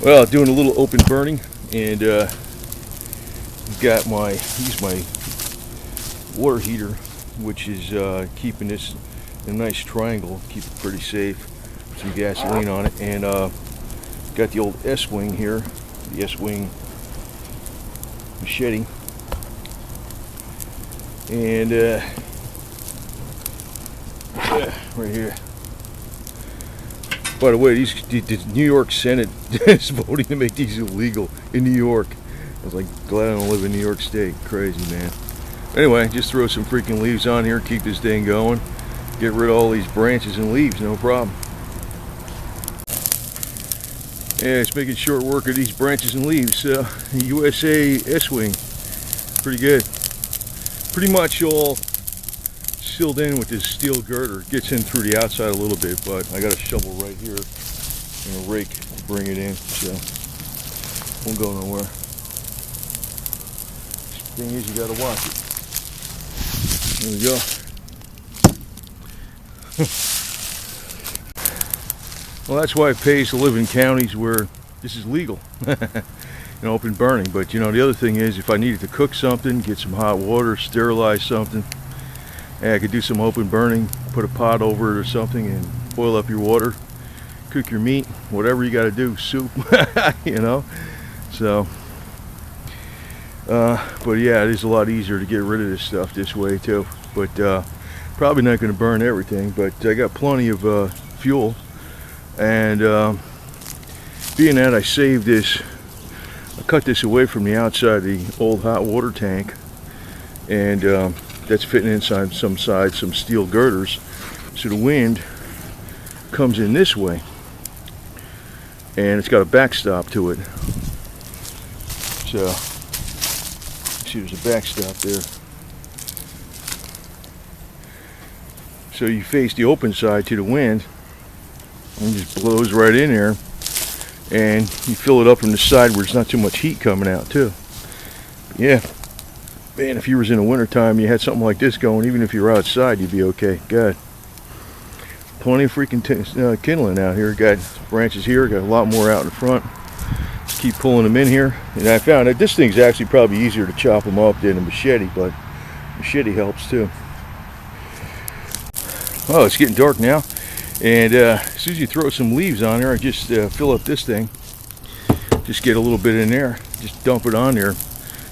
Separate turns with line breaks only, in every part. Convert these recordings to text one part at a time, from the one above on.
Well, doing a little open burning, and got use my water heater, which is keeping this in a nice triangle, keep it pretty safe. Some gasoline on it, and got the old S-Wing here, the S-Wing machete, and right here. By the way, the New York Senate is voting to make these illegal in New York. I was like, glad I don't live in New York State. Crazy, man. Anyway, just throw some freaking leaves on here, keep this thing going. Get rid of all these branches and leaves, no problem. Yeah, it's making short work of these branches and leaves. USA S-Wing, pretty good. Pretty much all sealed in with this steel girder. It gets in through the outside a little bit, but I got a shovel right here and a rake to bring it in, so won't go nowhere. Thing is, you gotta watch it. There we go. Well, that's why it pays to live in counties where this is legal. Open burning. But the other thing is, if I needed to cook something, get some hot water, sterilize something, I could do some open burning, put a pot over it or something, and boil up your water, cook your meat, whatever you got to do, soup, So, but yeah, it is a lot easier to get rid of this stuff this way too. But probably not going to burn everything. But I got plenty of fuel, and being that I saved this, I cut this away from the outside of the old hot water tank, and that's fitting inside some steel girders, so the wind comes in this way, and it's got a backstop to it. So see, there's a backstop there, so you face the open side to the wind, and it just blows right in there, and you fill it up from the side where there's not too much heat coming out too. Yeah, man, if you was in the wintertime, you had something like this going, even if you're outside, you'd be okay. God, plenty of freaking kindling out here. Got branches here, got a lot more out in front. Just keep pulling them in here, and I found that this thing's actually probably easier to chop them up than a machete, but machete helps too. Oh, it's getting dark now, and as soon as you throw some leaves on there, I just fill up this thing. Just get a little bit in there, just dump it on there.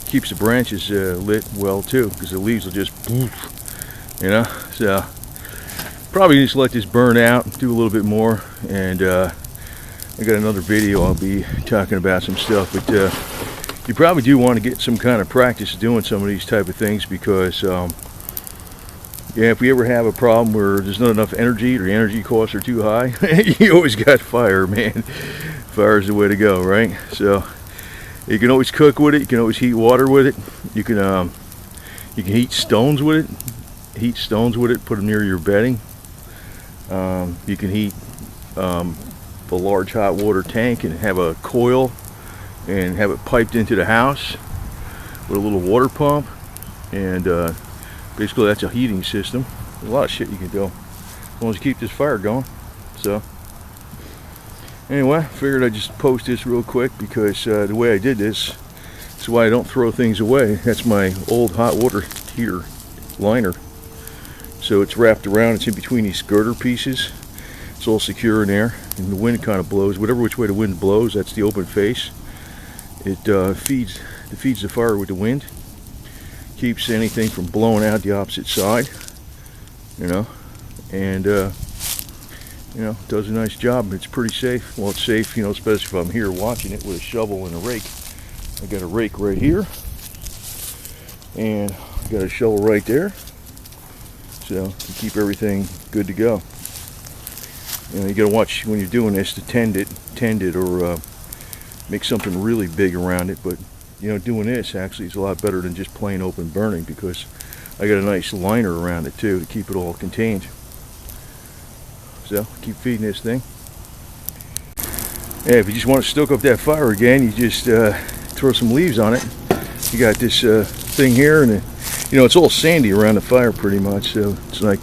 Keeps the branches lit well too, because the leaves will just poof, so probably just let this burn out, do a little bit more, and I got another video I'll be talking about some stuff. But you probably do want to get some kind of practice doing some of these type of things, because yeah, if we ever have a problem where there's not enough energy, or the energy costs are too high, you always got fire, man. Fire's the way to go, right? So you can always cook with it. You can always heat water with it. You can heat stones with it. Put them near your bedding. You can heat a large hot water tank and have a coil and have it piped into the house with a little water pump, and basically that's a heating system. There's a lot of shit you can do as long as you keep this fire going. So anyway, I figured I'd just post this real quick, because the way I did this is why I don't throw things away. That's my old hot water heater liner. So it's wrapped around, it's in between these girder pieces. It's all secure in there, and the wind kind of blows. Whatever which way the wind blows, that's the open face. It feeds the fire with the wind. Keeps anything from blowing out the opposite side, and does a nice job. It's pretty safe. Well, it's safe, especially if I'm here watching it with a shovel and a rake. I got a rake right here, and I got a shovel right there, so to keep everything good to go. You gotta watch when you're doing this to tend it, or make something really big around it. But doing this actually is a lot better than just plain open burning, because I got a nice liner around it too to keep it all contained. So keep feeding this thing. Yeah, if you just want to stoke up that fire again, you just throw some leaves on it. You got this thing here, and it's all sandy around the fire pretty much, so it's not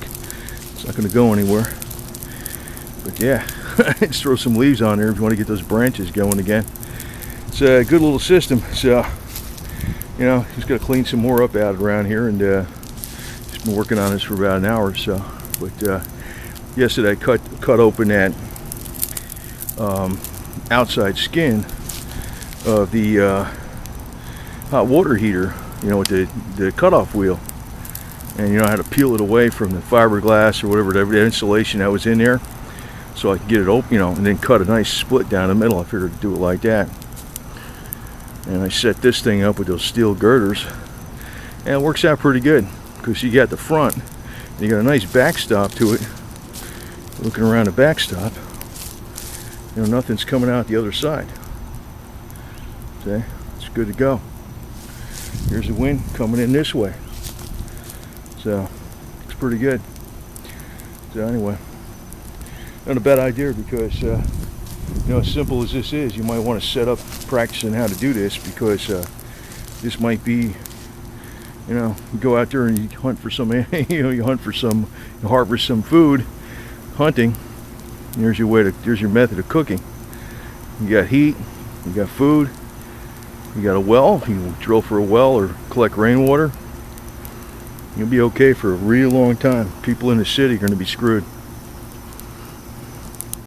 going to go anywhere. But yeah, just throw some leaves on there if you want to get those branches going again. It's a good little system. So, you know, just got to clean some more up out around here, and just been working on this for about an hour or so. But yesterday I cut open that outside skin of the hot water heater, you know, with the cutoff wheel, and you know how to peel it away from the fiberglass or whatever, the insulation that was in there, so I could get it open, you know, and then cut a nice split down the middle. I figured to do it like that, and I set this thing up with those steel girders, and it works out pretty good because you got the front, and you got a nice backstop to it. Looking around the backstop, you know, nothing's coming out the other side. See, it's good to go. Here's the wind coming in this way, so it's pretty good. So anyway, not a bad idea, because you know, as simple as this is, you might want to set up practicing how to do this, because this might be, you know, you go out there and you hunt for some, you harvest some food, hunting. Here's your method of cooking. You got heat, you got food, you got a well. You drill for a well or collect rainwater. You'll be okay for a real long time. People in the city are going to be screwed.